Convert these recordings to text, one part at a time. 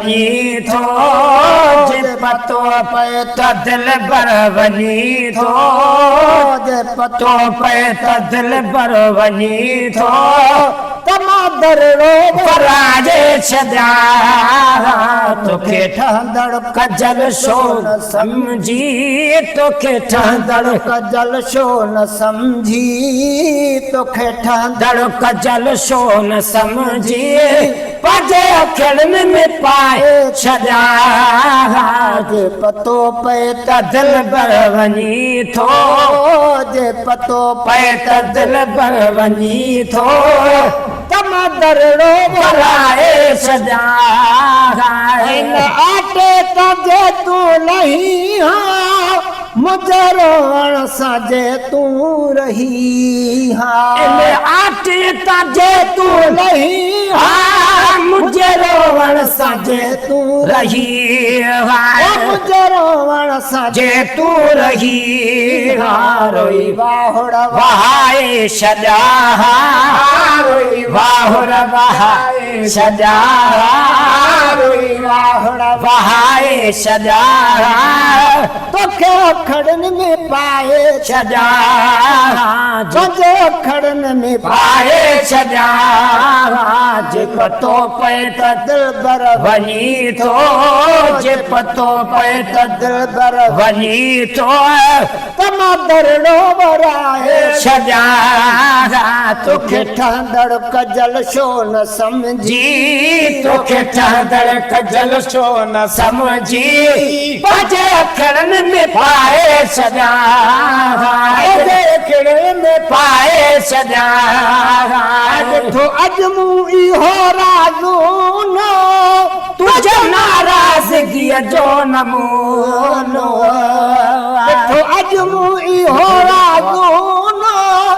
वञी थो जे पतो पए त दिल बर वञी थो जे पतो पए त दिल बर वञी थो दरड़ो पराजे छॾिया तोखे ठहंदड़ कजल छो न समझी तोखे ठहंदड़ कजल छो न समझी तोखे ठहंदड़ कजल छो न समझी पंहिंजे अखियुनि में पाए छॾिया जे पतो पए त दिल बर वञी थो जे पतो पए त दिल बर वञी थो दरड़ो भराए छॾिया आटे तजे तूं नहीं मुझे रोवण सां तूं रही आटे तजे तूं नहीं मुझे रोवण सां तूं रही मुझे रोवण सां तूं रही रोई वाहुड़ वहाए छॾिया वाहुड़ वहाए छॾिया वाहुड़ वहाए छॾिया तोखे अखड़नि में पाए छॾिया तुंहिंजे अखड़नि में पाए छॾिया जे पतो पए त दिल बर वञी थो जे पतो पए त दिल बर वञी थो दरड़ो भराए छॾिया तोखे ठहंदड़ कजल छो न समझी तोखे ठहंदड़ कजल छो न समझी पंहिंजे अखड़नि में पाए छॾिया अखड़नि में पाए छॾिया ॾिठो अॼु मूं इहो राज़ू न तुंहिंजे नाराज़गीअ जो नमूनो ॾिठो अॼु मूं इहो राज़ू न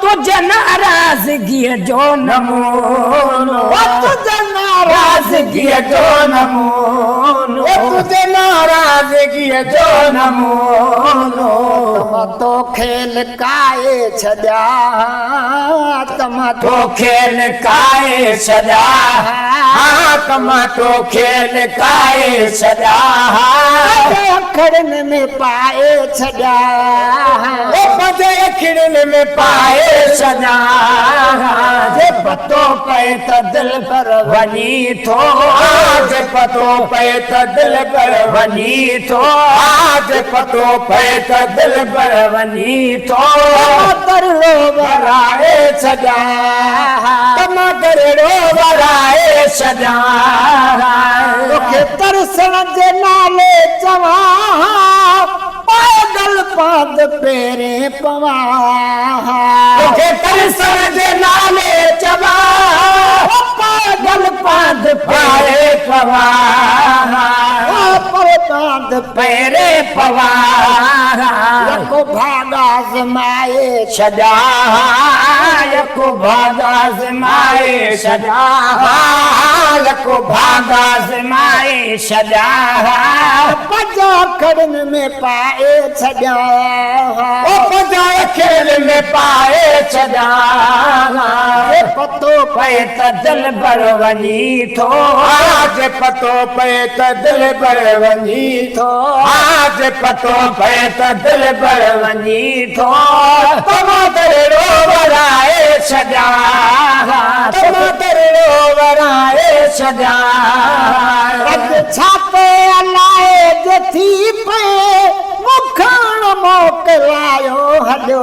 तुंहिंजे नाराज़गीअ जो नमूनो तुंहिंजे नाराज़गीअ जो नमूनो तुंहिंजे नाराज़गीअ जो नमूनो तो खेल काए छॾिया तो खेल काए छॾिया तो खेल काए छॾिया अखड़नि में पाए छॾिया अखड़नि में पाए छॾिया जे पतो पए त दिल पर वञी थो जे पतो पए त दिल पर वञी थो जे पतो पए त दिल पर वञी थो दरड़ो भराए छॾिया दरड़ो भराए छॾिया तोखे तरसण जे नाले चवां पागल पाद पेरे पवा तोखे तरसण जे नाले चवां पागल पाद पेरे पवा पाद पेरे पवा यको भाग आज़माए छॾिया यको भाग आज़माए छॾिया यको भाग आज़माए छॾिया पंहिंजे अखड़नि में पाए छॾिया पंहिंजे अखड़नि में पाए छॾिया पतो पए त दिल बर वञी थो जे पतो पए त दिल बर वञी थो जे पतो पए त दिल बर वञी थो दरड़ो भराए छॾिया दरड़ो भराए छॾिया छाते अलाए जे थी पए मुखण मोकिलायो हलियो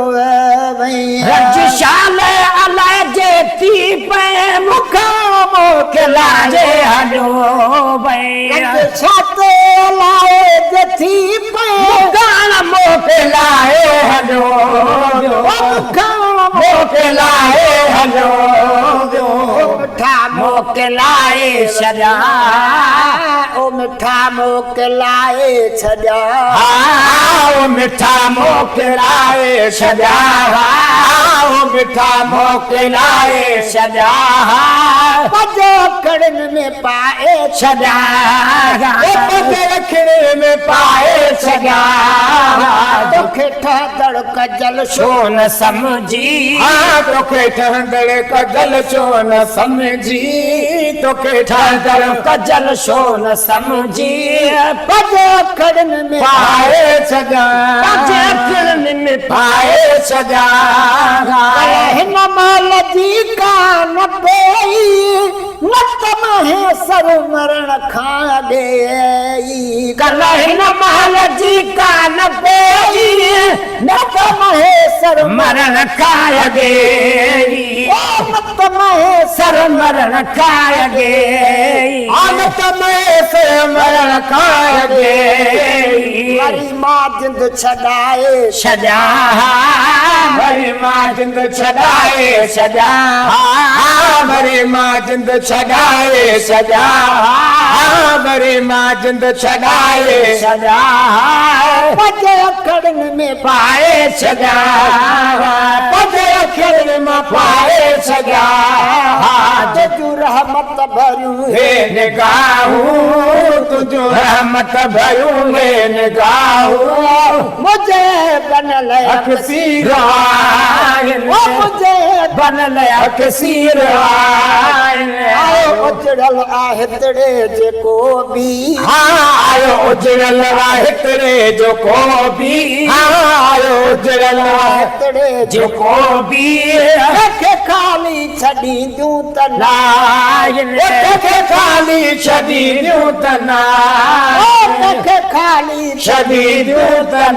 वई रजशाल अलाए जे थी पए मुखण मोकिलाए हलियो वई छाते अलाए जे थी पए मुखण मोकिलाए हलियो मुखण मोकिलाए हलियो मिठा मोकिलाए छॾिया ओ मिठा मोकिलाए छॾिया ओ मिठा मोकिलाए छॾिया ओ मिठा मोकिलाए छॾिया पंहिंजे अखड़नि में पाए छॾिया पंहिंजे अखड़नि में पाए छॾिया तोखे ठहंदड़ कजल छो न समझी तोखे ठहंदड़ कजल छो न समझी तोखे ठहंदड़ कजल छो न समझी पंजे अखरनि में पाए छॾियां पंजे अखरनि में पाए छॾियां हिन माल जी कान पेई न त महेसर मरण खां अॻे कल हिन माल जी कान पेई न त महेसर मरण खां अॻे न त महेसर मरण खां अॻे न त महेसर मरण खां अॻे वरी मां जिंद छॾाए छॾियां वरी मां जिंद छॾाए छॾियां वरी मां जिंद छॾाए छॾियां वरी मां जिंद छॾाए छॾियां पंजे अखरनि में पाए छॾियां पंजे अखरनि में पाए छॾियां तुंहिंजूं रहमत भरियूं हे निगाहूं तुंहिंजूं रहमत भरियूं हे निगाहूं मुझे बनल अक्सीर मुझे बनल अक्सीर आयो उजड़ल आहे तिड़े जेको बि आयो उजड़ल आहे तिड़े जेको बि आयो उजड़ल आहे तिड़े जेको बि खे खाली छॾींदियूं त खाली छॾींदियूं त खे खाली छॾींदियूं त